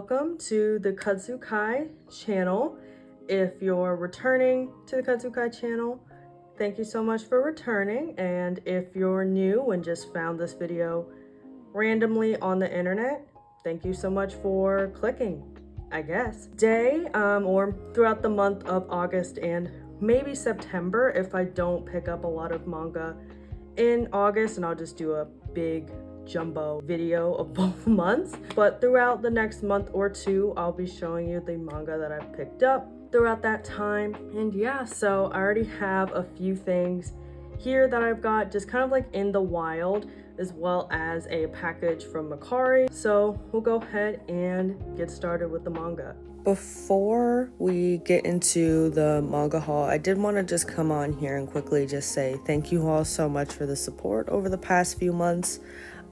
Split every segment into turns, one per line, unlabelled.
welcome to the Katsukai channel. If you're returning to the Katsukai channel, thank you so much for returning. And if you're new and just found this video randomly on the internet, thank you so much for clicking, I guess. Today, or throughout the month of August and maybe September, if I don't pick up a lot of manga in August, and I'll just do a big jumbo video of both months. But throughout the next month or two, I'll be showing you the manga that I've picked up throughout that time. And yeah, so I already have a few things here that I've got just kind of like in the wild, as well as a package from Makari. So we'll go ahead and get started with the manga. Before we get into the manga haul, I did want to just come on here and quickly just say thank you all so much for the support over the past few months.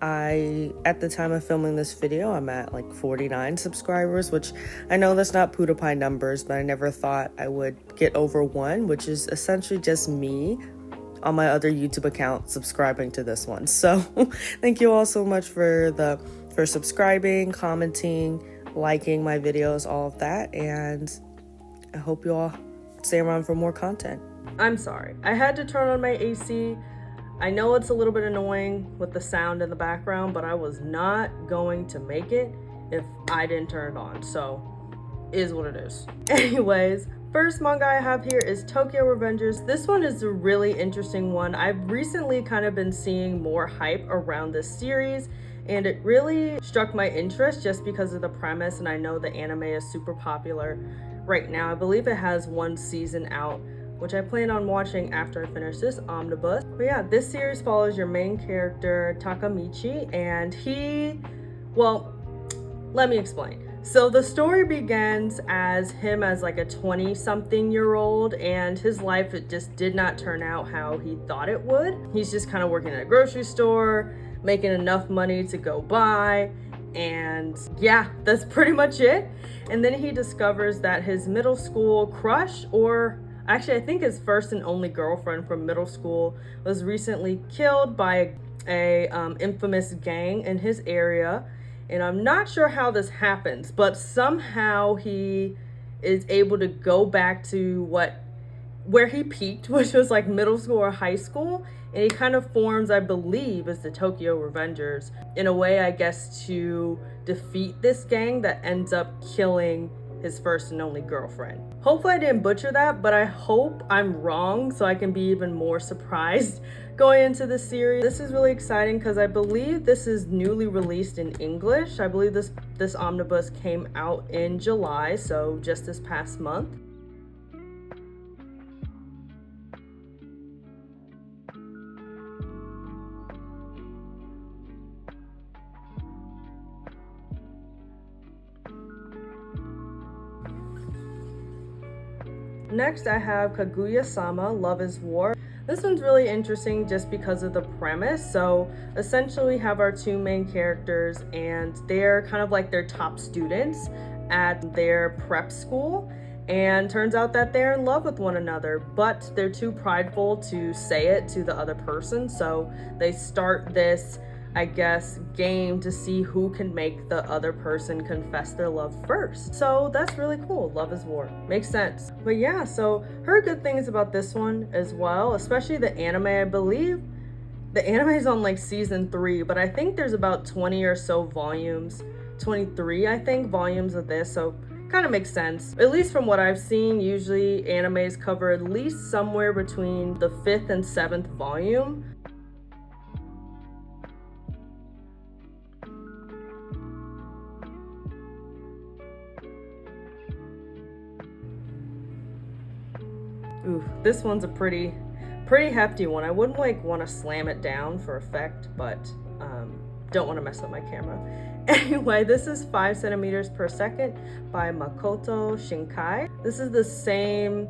At the time of filming this video, I'm at like 49 subscribers, which I know that's not PewDiePie numbers, but I never thought I would get over 1, which is essentially just me on my other YouTube account subscribing to this one. So thank you all so much for subscribing, commenting, liking my videos, all of that, and I hope you all stay around for more content. I'm sorry, I had to turn on my AC. I know it's a little bit annoying with the sound in the background, but I was not going to make it if I didn't turn it on, so is what it is. Anyways, first manga I have here is Tokyo Revengers. This one is a really interesting one. I've recently kind of been seeing more hype around this series, and it really struck my interest just because of the premise, and I know the anime is super popular right now. I believe it has 1 season out, which I plan on watching after I finish this omnibus. But yeah, this series follows your main character, Takamichi, and well, let me explain. So the story begins as him as like a 20-something-year-old, and his life, it just did not turn out how he thought it would. He's just kind of working at a grocery store, making enough money to go by, and yeah, that's pretty much it. And then he discovers that his middle school crush, or actually, I think his first and only girlfriend from middle school, was recently killed by a infamous gang in his area. And I'm not sure how this happens, but somehow he is able to go back to where he peaked, which was like middle school or high school. And he kind of forms, I believe, as the Tokyo Revengers, in a way, I guess, to defeat this gang that ends up killing his first and only girlfriend. Hopefully I didn't butcher that, but I hope I'm wrong so I can be even more surprised going into the series. This is really exciting because I believe this is newly released in English. I believe this omnibus came out in July, so just this past month. Next, I have Kaguya-sama, Love is War. This one's really interesting just because of the premise. So essentially we have our 2 main characters, and they're kind of like their top students at their prep school. And turns out that they're in love with one another, but they're too prideful to say it to the other person. So they start this, I guess, game to see who can make the other person confess their love first. So that's really cool. Love is War. Makes sense. But yeah, so heard good things about this one as well, especially the anime. I believe the anime is on like season 3, but I think there's about 20 or so volumes, 23, I think, volumes of this. So kind of makes sense. At least from what I've seen, usually animes cover at least somewhere between the 5th and 7th volume. Ooh, this one's a pretty hefty one. I wouldn't like want to slam it down for effect, but don't want to mess up my camera. Anyway, this is 5 centimeters per second by Makoto Shinkai. This is the same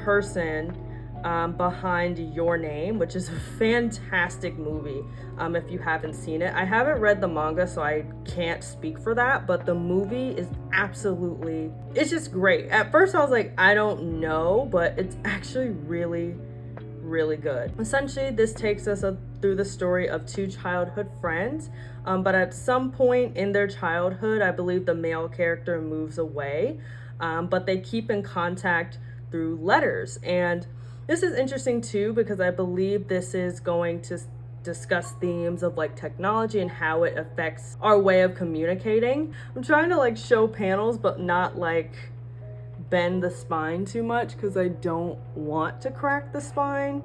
person behind Your Name, which is a fantastic movie. If you haven't seen it, I haven't read the manga, so I can't speak for that, but the movie is absolutely, it's just great. At first I was like, I don't know, but it's actually really really good. Essentially, this takes us through the story of two childhood friends, but at some point in their childhood, I believe the male character moves away, but they keep in contact through letters. And this is interesting too, because I believe this is going to discuss themes of like technology and how it affects our way of communicating. I'm trying to like show panels, but not like bend the spine too much because I don't want to crack the spine.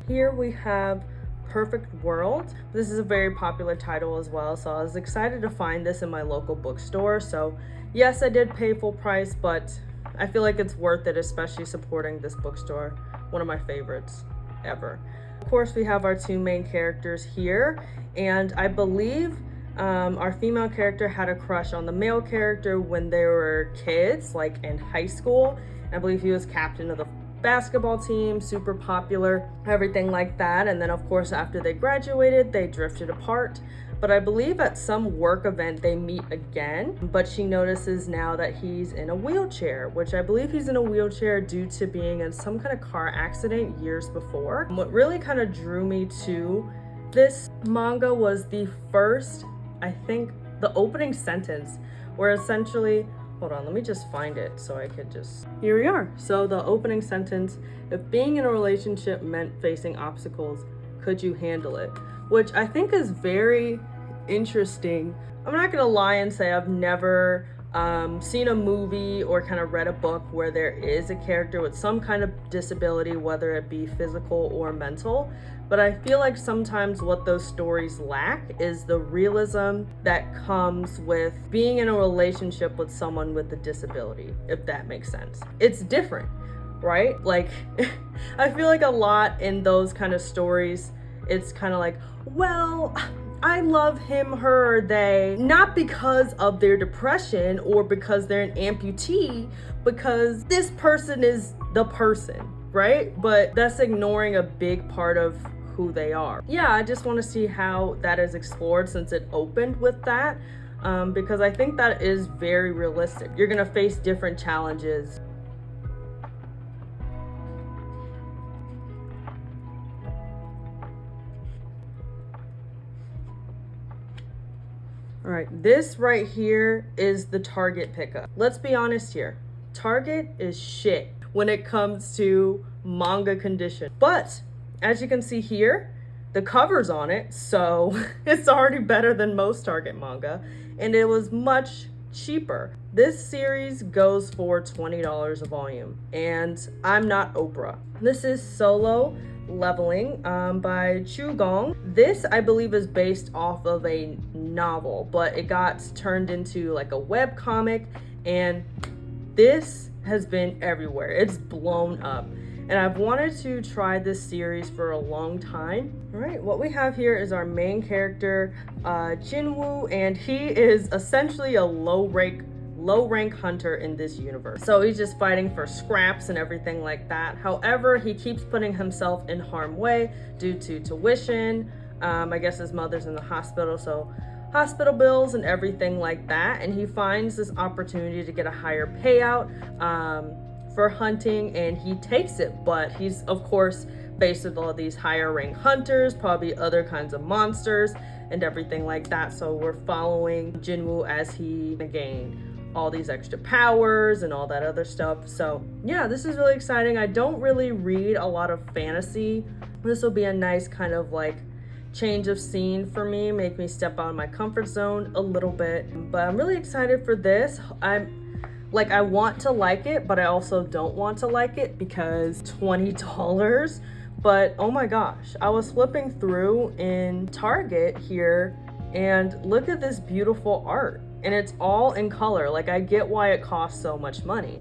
Here we have Perfect World. This is a very popular title as well, so I was excited to find this in my local bookstore. So yes, I did pay full price, but I feel like it's worth it, especially supporting this bookstore, one of my favorites ever. Of course, we have our two main characters here, and I believe our female character had a crush on the male character when they were kids, like in high school. I believe he was captain of the basketball team, super popular, everything like that. And then of course, after they graduated, they drifted apart. But I believe at some work event they meet again, but she notices now that he's in a wheelchair, which I believe he's in a wheelchair due to being in some kind of car accident years before. What really kind of drew me to this manga was the first, I think, the opening sentence, where essentially, hold on, let me just find it so I could just, here we are. So the opening sentence, if being in a relationship meant facing obstacles, could you handle it? Which I think is very interesting. I'm not gonna lie and say I've never seen a movie or kind of read a book where there is a character with some kind of disability, whether it be physical or mental. But I feel like sometimes what those stories lack is the realism that comes with being in a relationship with someone with a disability, if that makes sense. It's different, right? Like, I feel like a lot in those kind of stories, it's kind of like, well, I love him, her, or they, not because of their depression or because they're an amputee, because this person is the person, right? But that's ignoring a big part of who they are. Yeah, I just want to see how that is explored since it opened with that, because I think that is very realistic. You're gonna face different challenges. All right, this right here is the Target pickup. Let's be honest here. Target is shit when it comes to manga condition. But as you can see here, the cover's on it, so it's already better than most Target manga, and it was much cheaper. This series goes for $20 a volume, and I'm not Oprah. This is Solo Leveling by Chu Gong. This, I believe, is based off of a novel, but it got turned into like a web comic, and this has been everywhere. It's blown up, and I've wanted to try this series for a long time. All right, what we have here is our main character, Jinwoo, and he is essentially a low rank hunter in this universe. So he's just fighting for scraps and everything like that. However, he keeps putting himself in harm's way due to tuition. I guess his mother's in the hospital, so hospital bills and everything like that. And he finds this opportunity to get a higher payout for hunting, and he takes it. But he's, of course, faced with all these higher rank hunters, probably other kinds of monsters and everything like that. So we're following Jinwoo as he gains all these extra powers and all that other stuff. So yeah, this is really exciting. I don't really read a lot of fantasy. This will be a nice kind of like change of scene for me, make me step out of my comfort zone a little bit. But I'm really excited for this. I want to like it, but I also don't want to like it because $20. But oh my gosh, I was flipping through in Target here and look at this beautiful art. And it's all in color. Like, I get why it costs so much money.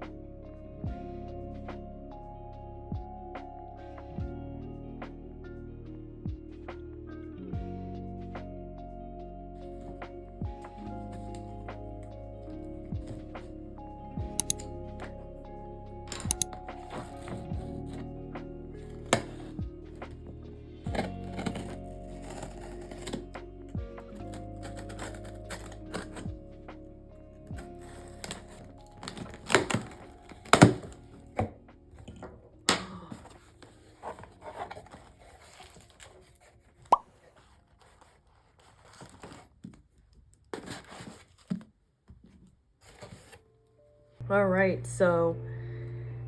All right, so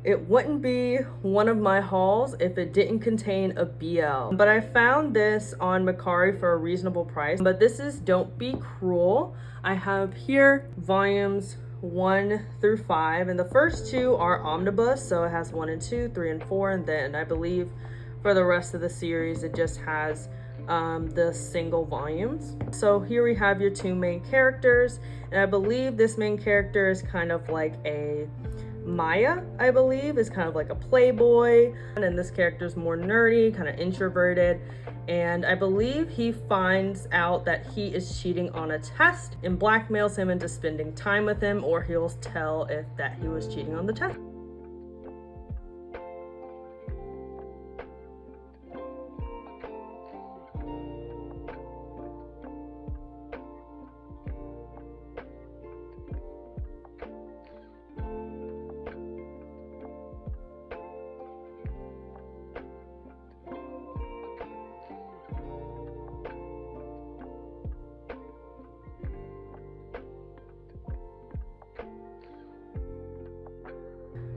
it wouldn't be one of my hauls if it didn't contain a BL. But I found this on Mercari for a reasonable price. But this is Don't Be Cruel. I have here volumes 1 through 5. And the first two are omnibus. So it has 1 and 2, 3 and 4. And then I believe for the rest of the series, it just has the single volumes. So here we have your two main characters. And I believe this main character is kind of like a Maya, I believe, is kind of like a playboy, and this character is more nerdy, kind of introverted, and I believe he finds out that he is cheating on a test and blackmails him into spending time with him, or he'll tell if that he was cheating on the test.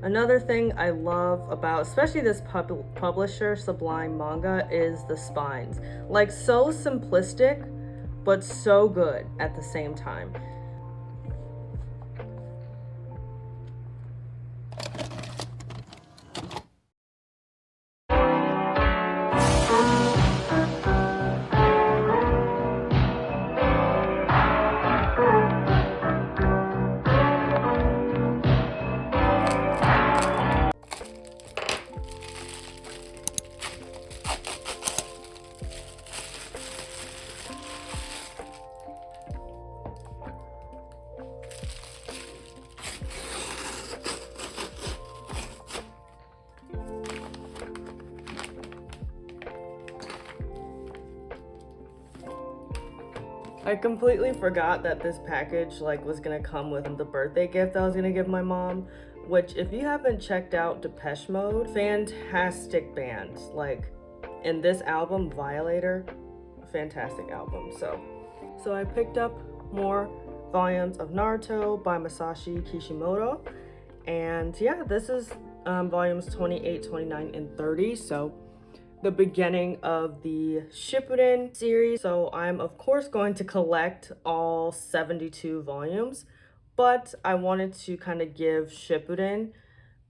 Another thing I love about, especially this publisher, Sublime Manga, is the spines. Like, so simplistic, but so good at the same time. I completely forgot that this package was gonna come with the birthday gift I was gonna give my mom, which, if you haven't checked out Depeche Mode, fantastic band. In this album, Violator, fantastic album. So I picked up more volumes of Naruto by Masashi Kishimoto, and yeah, this is volumes 28, 29, and 30. So the beginning of the Shippuden series. So I'm of course going to collect all 72 volumes, but I wanted to kind of give Shippuden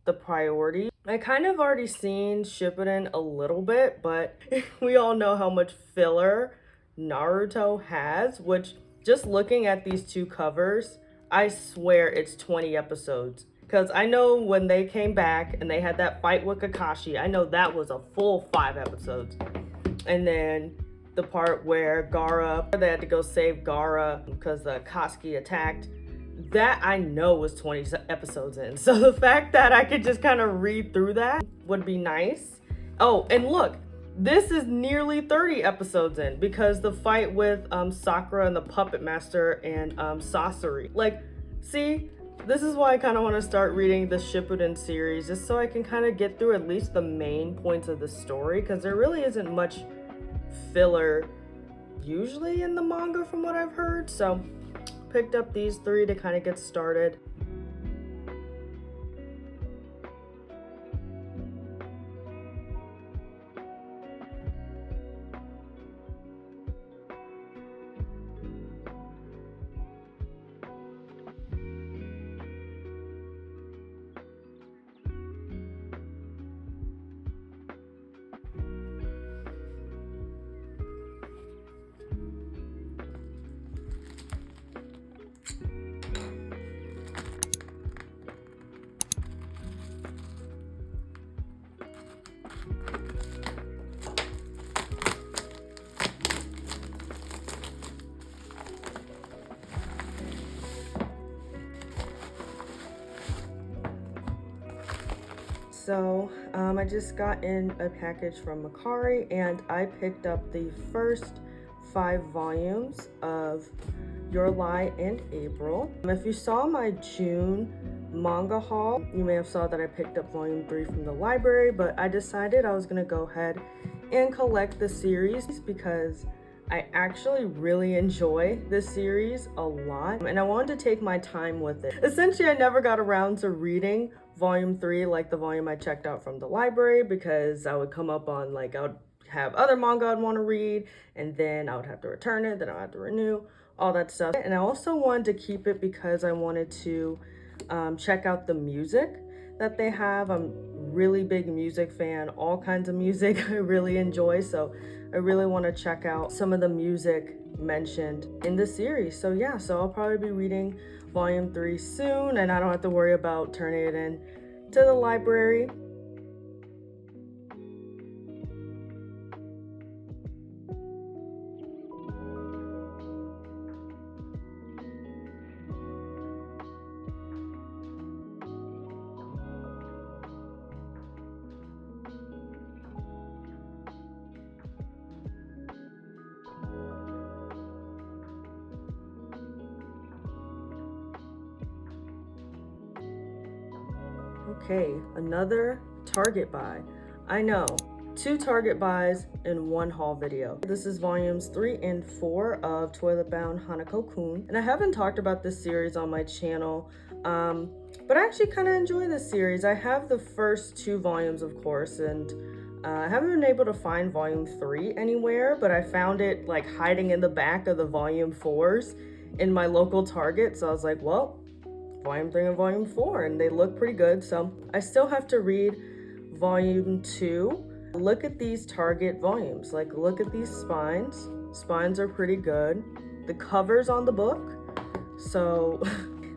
the priority. I kind of already seen Shippuden a little bit, but we all know how much filler Naruto has, which, just looking at these two covers, I swear it's 20 episodes. Because I know when they came back and they had that fight with Kakashi, I know that was a full 5 episodes. And then the part where they had to go save Gaara because the Akatsuki attacked, that I know was 20 episodes in. So the fact that I could just kind of read through that would be nice. Oh, and look, this is nearly 30 episodes in, because the fight with Sakura and the Puppet Master and Sasori. See? This is why I kind of want to start reading the Shippuden series, just so I can kind of get through at least the main points of the story, because there really isn't much filler usually in the manga from what I've heard. So picked up these 3 to kind of get started. So I just got in a package from Mercari, and I picked up the first 5 volumes of Your Lie and April. If you saw my June manga haul, you may have saw that I picked up volume 3 from the library, but I decided I was gonna go ahead and collect the series because I actually really enjoy this series a lot, and I wanted to take my time with it. Essentially, I never got around to reading volume 3, like the volume I checked out from the library, because I would come up on, like, I would have other manga I'd want to read, and then I would have to return it, then I would have to renew, all that stuff. And I also wanted to keep it because I wanted to check out the music that they have. I'm really big music fan, all kinds of music I really enjoy, so I really want to check out some of the music mentioned in the series. So yeah, so I'll probably be reading volume 3 soon, and I don't have to worry about turning it in to the library. Okay, another Target buy. I know, 2 Target buys in one haul video. This is volumes 3 and 4 of Toilet Bound Hanako-kun. And I haven't talked about this series on my channel, but I actually kind of enjoy this series. I have the first 2 volumes, of course, and I haven't been able to find volume 3 anywhere, but I found it like hiding in the back of the volume 4s in my local Target. So I was like, well, volume 3 and volume 4, and they look pretty good. So I still have to read volume 2. Look at these Target volumes, like look at these spines. Spines are pretty good. The cover's on the book. So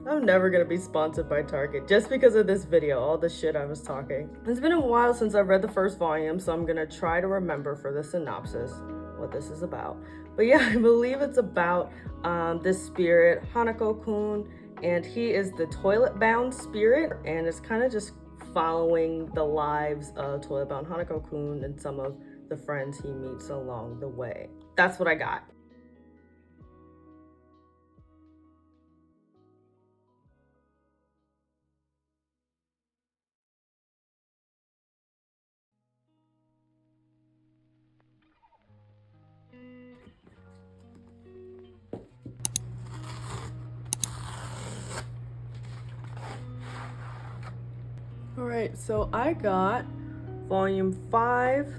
I'm never gonna be sponsored by Target just because of this video, all the shit I was talking. It's been a while since I've read the first volume, so I'm gonna try to remember for the synopsis what this is about. But yeah, I believe it's about this spirit, Hanako-kun, and he is the toilet-bound spirit, and it's kind of just following the lives of toilet-bound Hanako-kun and some of the friends he meets along the way. That's what I got. All right, so I got volume 5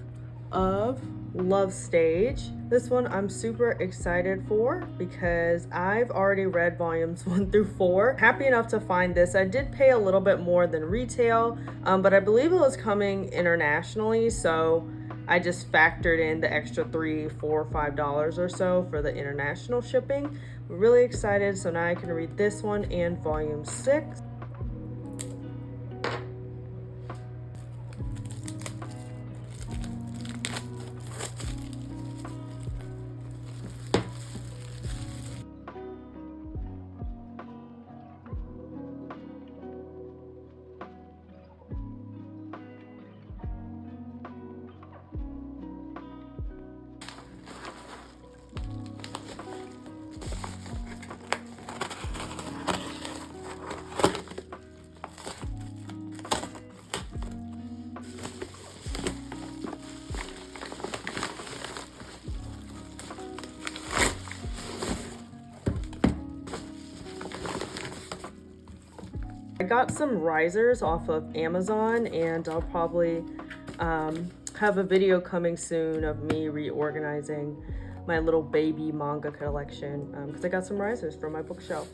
of Love Stage. This one I'm super excited for because I've already read volumes 1 through 4. Happy enough to find this. I did pay a little bit more than retail, but I believe it was coming internationally, so I just factored in the extra $3, $4, $5 or so for the international shipping. We're really excited, so now I can read this one and volume 6. I got some risers off of Amazon, and I'll probably have a video coming soon of me reorganizing my little baby manga collection because I got some risers from my bookshelf.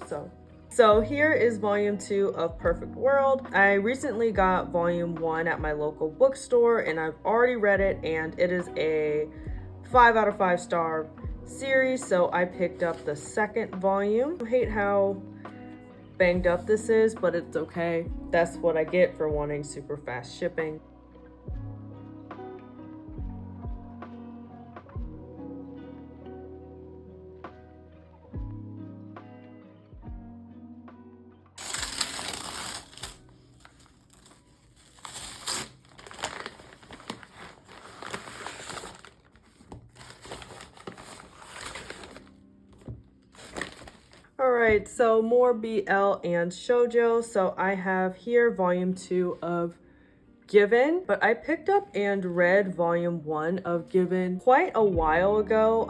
So here is volume 2 of Perfect World. I recently got volume 1 at my local bookstore, and I've already read it, and it is a 5 out of 5 star series, so I picked up the second volume. I hate how banged up this is, but it's okay. That's what I get for wanting super fast shipping. Alright, so more BL and shoujo. So I have here volume 2 of Given, but I picked up and read volume 1 of Given quite a while ago.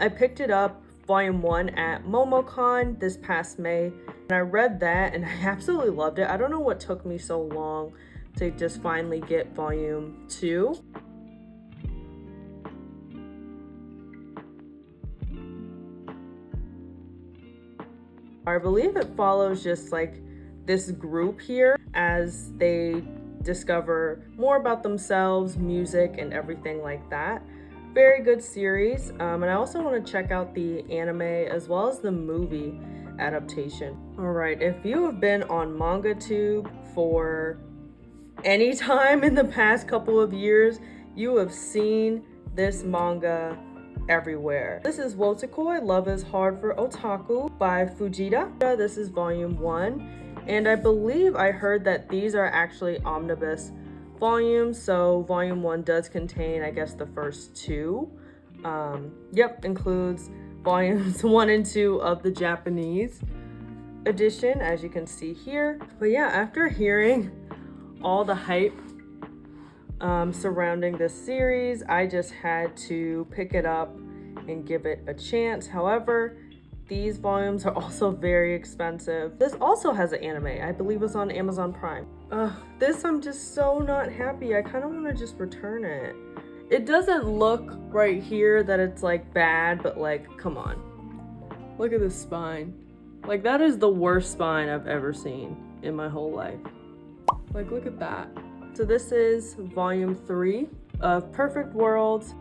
I picked it up volume 1 at MomoCon this past May, and I read that and I absolutely loved it. I don't know what took me so long to just finally get volume 2. I believe it follows just like this group here as they discover more about themselves, music, and everything like that. Very good series. And I also want to check out the anime as well as the movie adaptation. All right, if you have been on MangaTube for any time in the past couple of years, you have seen this manga everywhere. This is Wotakoi, Love is Hard for Otaku by Fujita. This is volume 1, and I believe I heard that these are actually omnibus volumes, so volume 1 does contain, I guess, the first 2. Includes volumes 1 and 2 of the Japanese edition, as you can see here. But yeah, after hearing all the hype surrounding this series, I just had to pick it up and give it a chance. However, these volumes are also very expensive. This also has an anime. I believe it's on Amazon Prime. This I'm just so not happy. I kind of want to just return it. It doesn't look right here that it's like bad, but like, come on. Look at this spine. Like, that is the worst spine I've ever seen in my whole life. Like, look at that. So this is volume 3 of Perfect Worlds.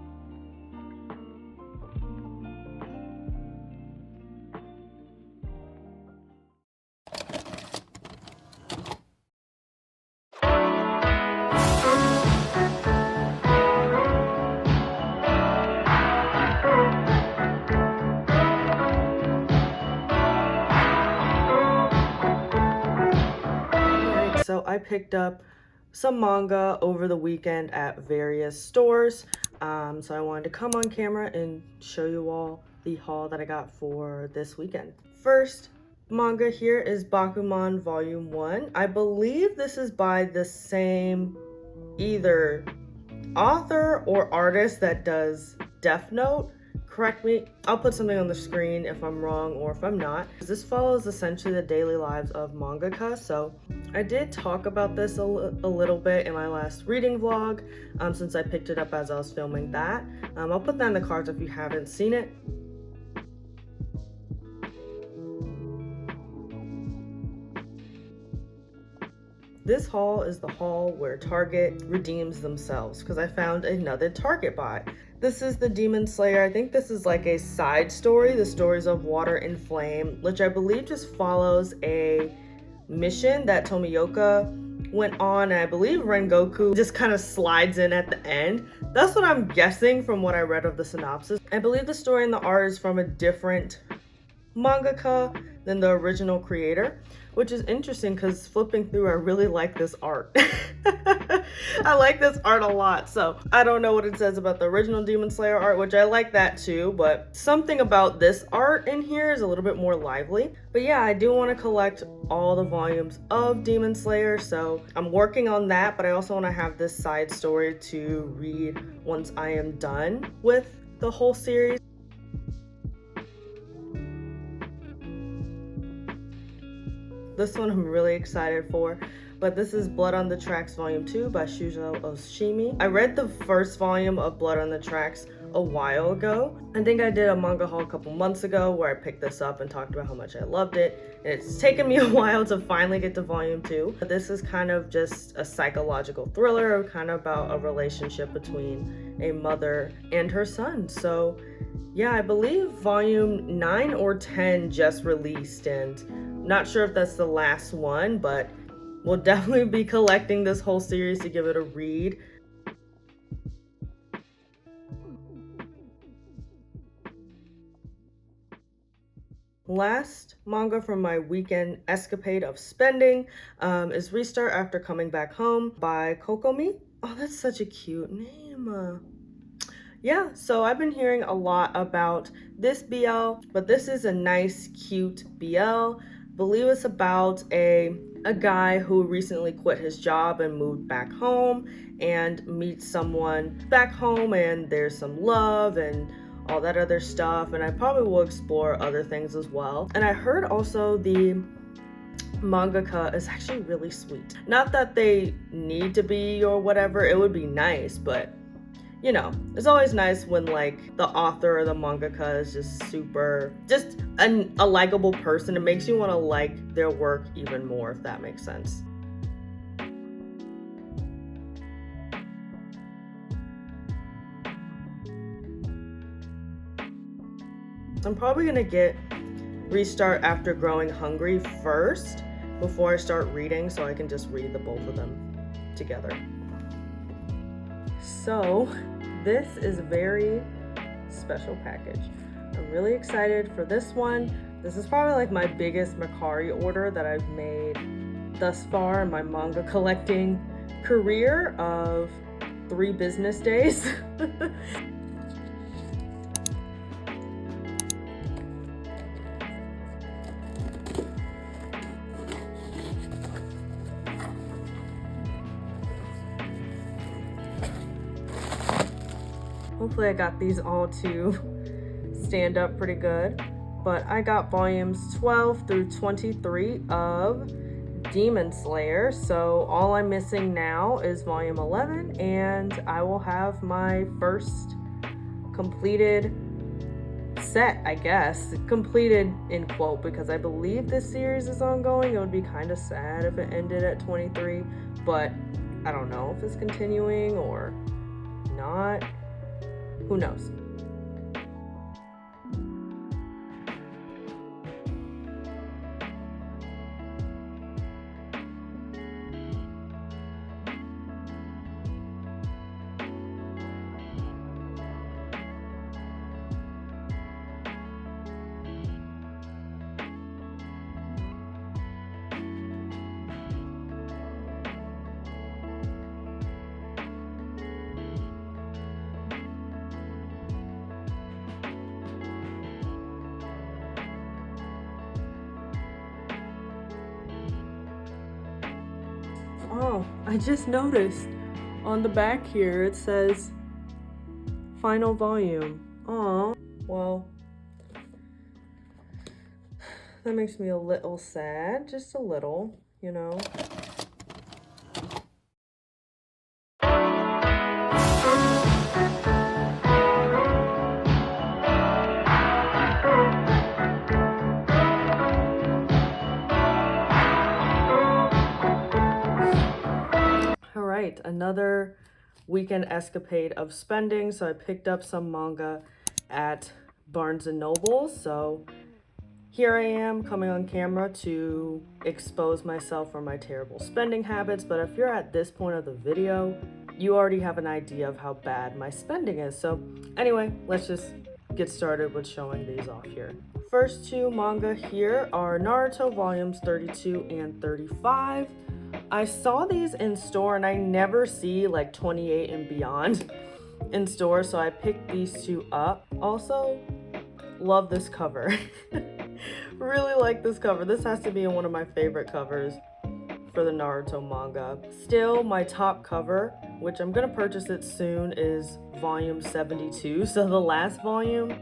So I picked up some manga over the weekend at various stores. So I wanted to come on camera and show you all the haul that I got for this weekend. First manga here is Bakuman Volume 1. I believe this is by the same either author or artist that does Death Note. Correct me, I'll put something on the screen if I'm wrong or if I'm not. This follows essentially the daily lives of mangaka, so I did talk about this a little bit in my last reading vlog, since I picked it up as I was filming that. I'll put that in the cards if you haven't seen it. This haul is the haul where Target redeems themselves, because I found another Target buy. This is the Demon Slayer. I think this is like a side story, the stories of Water and Flame, which I believe just follows a mission that Tomioka went on, and I believe Rengoku just kind of slides in at the end. That's what I'm guessing from what I read of the synopsis. I believe the story and the art is from a different mangaka than the original creator, which is interesting because flipping through, I really like this art. I like this art a lot. So I don't know what it says about the original Demon Slayer art, which I like that too, but something about this art in here is a little bit more lively. But yeah, I do want to collect all the volumes of Demon Slayer, so I'm working on that, but I also want to have this side story to read once I am done with the whole series. This one I'm really excited for, but this is Blood on the Tracks Volume 2 by Shuzo Oshimi. I read the first volume of Blood on the Tracks a while ago. I think I did a manga haul a couple months ago where I picked this up and talked about how much I loved it. And it's taken me a while to finally get to Volume 2. But this is kind of just a psychological thriller, kind of about a relationship between a mother and her son. So yeah, I believe Volume 9 or 10 just released, and not sure if that's the last one, but we'll definitely be collecting this whole series to give it a read. Last manga from my weekend escapade of spending is Restart After Coming Back Home by Kokomi. Oh, that's such a cute name. Yeah, so I've been hearing a lot about this BL, but this is a nice, cute BL. I believe it's about a guy who recently quit his job and moved back home and meets someone back home, and there's some love and all that other stuff, and I probably will explore other things as well. And I heard also the mangaka is actually really sweet. Not that they need to be or whatever, it would be nice, but you know, it's always nice when like the author or the mangaka is just a likable person. It makes you want to like their work even more, if that makes sense. I'm probably gonna restart After Growing Hungry first before I start reading, so I can just read the both of them together. So this is a very special package. I'm really excited for this one. This is probably like my biggest Mercari order that I've made thus far in my manga collecting career of 3 business days. Hopefully I got these all to stand up pretty good, but I got volumes 12 through 23 of Demon Slayer, so all I'm missing now is volume 11, and I will have my first completed set, I guess. Completed in quote, because I believe this series is ongoing. It would be kind of sad if it ended at 23, but I don't know if it's continuing or not. Who knows? Oh, I just noticed on the back here it says final volume. Oh, well, that makes me a little sad, just a little, you know. Another weekend escapade of spending. So I picked up some manga at Barnes & Noble. So here I am coming on camera to expose myself for my terrible spending habits. But if you're at this point of the video, you already have an idea of how bad my spending is. So anyway, let's just get started with showing these off here. First 2 manga here are Naruto volumes 32 and 35. I saw these in store and I never see like 28 and beyond in store, so I picked these 2 up. Also, love this cover. Really like this cover. This has to be one of my favorite covers for the Naruto manga. Still, my top cover, which I'm gonna purchase it soon, is volume 72, so the last volume.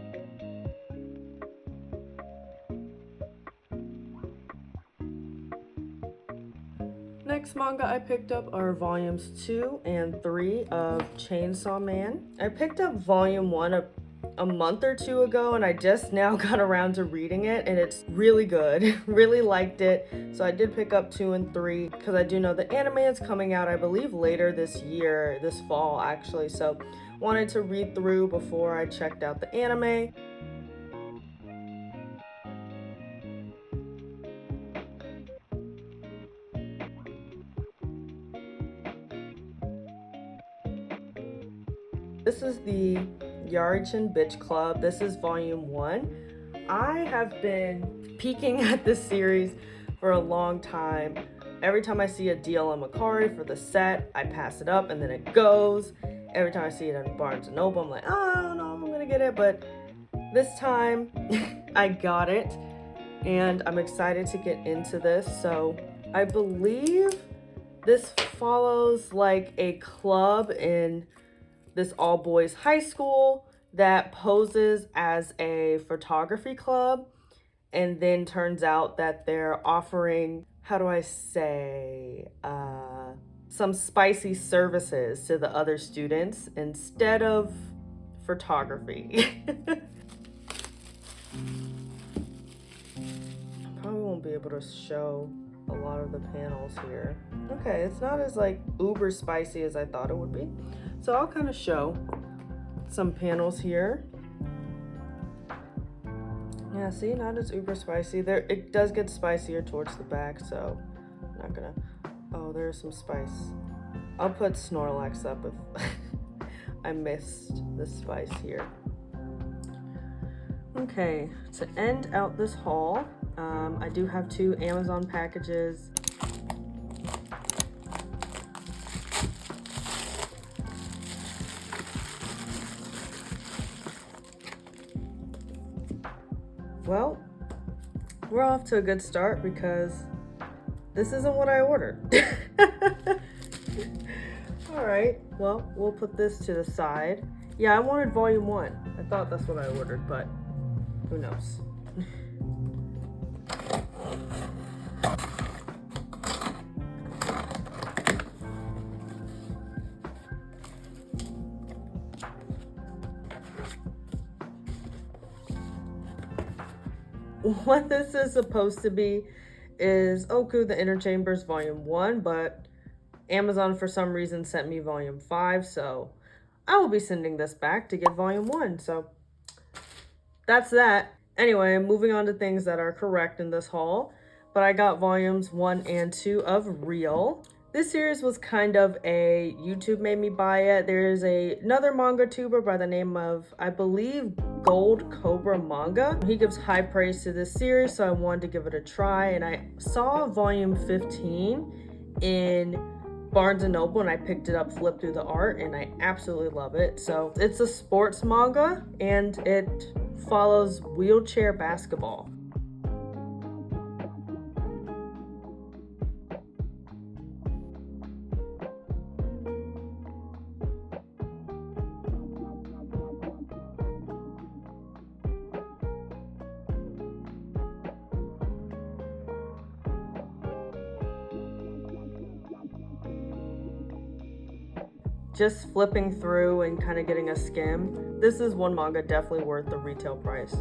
Next manga I picked up are volumes 2 and 3 of Chainsaw Man. I picked up volume 1 a month or 2 ago, and I just now got around to reading it, and it's really good. Really liked it. So I did pick up 2 and 3 because I do know the anime is coming out, I believe, later this year, this fall actually. So wanted to read through before I checked out the anime. This is the Yarichin Bitch Club. This is volume 1. I have been peeking at this series for a long time. Every time I see a deal on Mercari for the set, I pass it up and then it goes. Every time I see it on Barnes & Noble, I'm like, oh, I don't know if I'm gonna get it, but this time I got it and I'm excited to get into this. So I believe this follows like a club in this all-boys high school that poses as a photography club, and then turns out that they're offering, how do I say, some spicy services to the other students instead of photography. Probably won't be able to show a lot of the panels here. Okay, it's not as like uber spicy as I thought it would be. So I'll kind of show some panels here. Yeah, see, not as uber spicy. There, it does get spicier towards the back, so I'm not gonna. Oh, there's some spice. I'll put Snorlax up if I missed the spice here. Okay, to end out this haul, I do have 2 Amazon packages. Well, we're off to a good start because this isn't what I ordered. All right, well, we'll put this to the side. Yeah, I wanted volume 1. I thought that's what I ordered, but who knows? What this is supposed to be is Oku the Inner Chambers Volume 1, but Amazon for some reason sent me Volume 5, so I will be sending this back to get Volume 1, so that's that. Anyway, moving on to things that are correct in this haul, but I got Volumes 1 and 2 of Real. This series was kind of a YouTube made me buy it. There's another manga tuber by the name of, I believe, Cobra Manga. He gives high praise to this series, so I wanted to give it a try, and I saw volume 15 in Barnes & Noble, and I picked it up, flipped through the art, and I absolutely love it. So it's a sports manga, and it follows wheelchair basketball. Just flipping through and kind of getting a skim, this is one manga definitely worth the retail price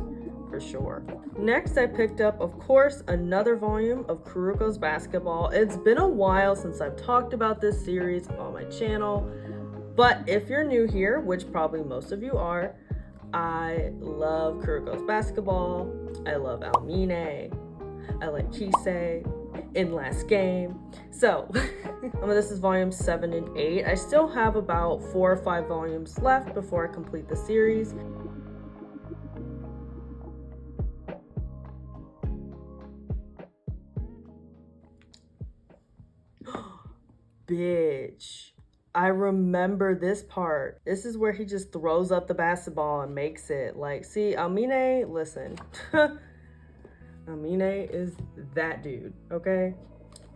for sure. Next, I picked up, of course, another volume of Kuroko's Basketball. It's been a while since I've talked about this series on my channel, but if you're new here, which probably most of you are, I love Kuroko's Basketball. I love Almine. I like Kisei in Last Game. So this is volume 7 and 8. I still have about 4 or 5 volumes left before I complete the series. Bitch, I remember this part. This is where he just throws up the basketball and makes it. Like, see, Almine, listen. Amine is that dude, okay?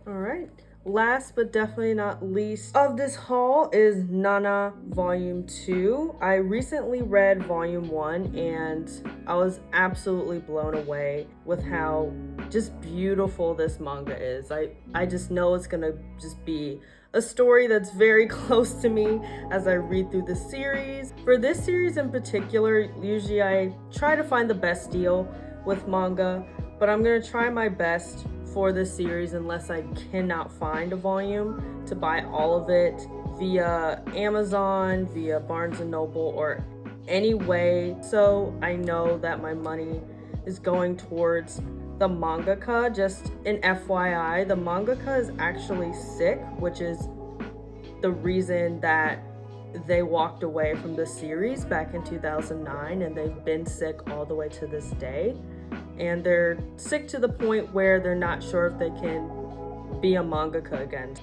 All right. Last but definitely not least of this haul is Nana Volume 2. I recently read Volume 1 and I was absolutely blown away with how just beautiful this manga is. I just know it's gonna just be a story that's very close to me as I read through the series. For this series in particular, usually I try to find the best deal with manga, but I'm gonna try my best for this series unless I cannot find a volume to buy all of it via Amazon, via Barnes & Noble, or any way. So I know that my money is going towards the mangaka. Just an FYI, the mangaka is actually sick, which is the reason that they walked away from the series back in 2009, and they've been sick all the way to this day. And they're sick to the point where they're not sure if they can be a mangaka again.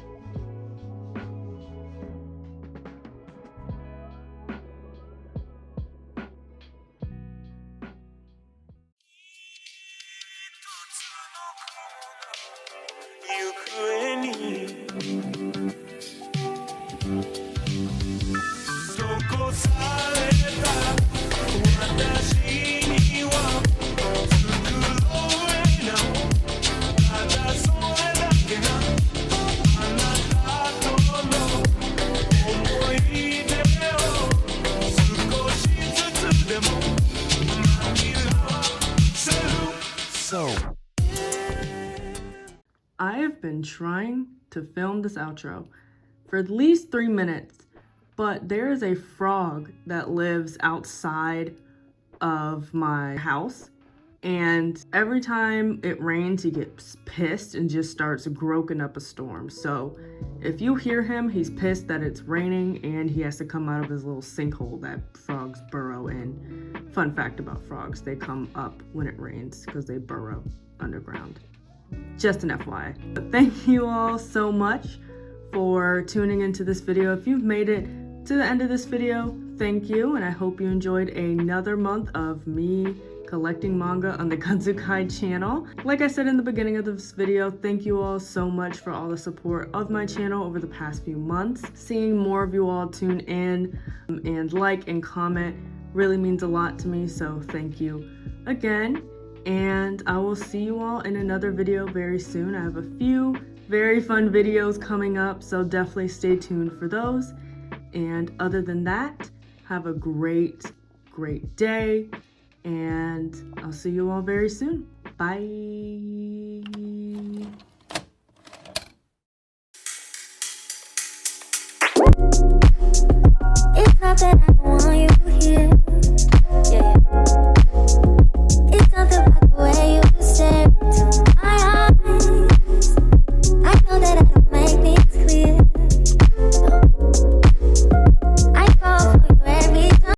I have been trying to film this outro for at least 3 minutes, but there is a frog that lives outside of my house, and every time it rains he gets pissed and just starts croaking up a storm. So if you hear him, he's pissed that it's raining and he has to come out of his little sinkhole that frogs burrow in. Fun fact about frogs, they come up when it rains because they burrow underground. Just an FYI. But thank you all so much for tuning into this video. If you've made it to the end of this video, thank you, and I hope you enjoyed another month of me collecting manga on the Kanzukai channel. Like I said in the beginning of this video, thank you all so much for all the support of my channel over the past few months. Seeing more of you all tune in and like and comment really means a lot to me, so thank you again. And I will see you all in another video very soon. I have a few very fun videos coming up, so definitely stay tuned for those. And other than that, have a great day, and I'll see you all very soon. Bye.
It's not that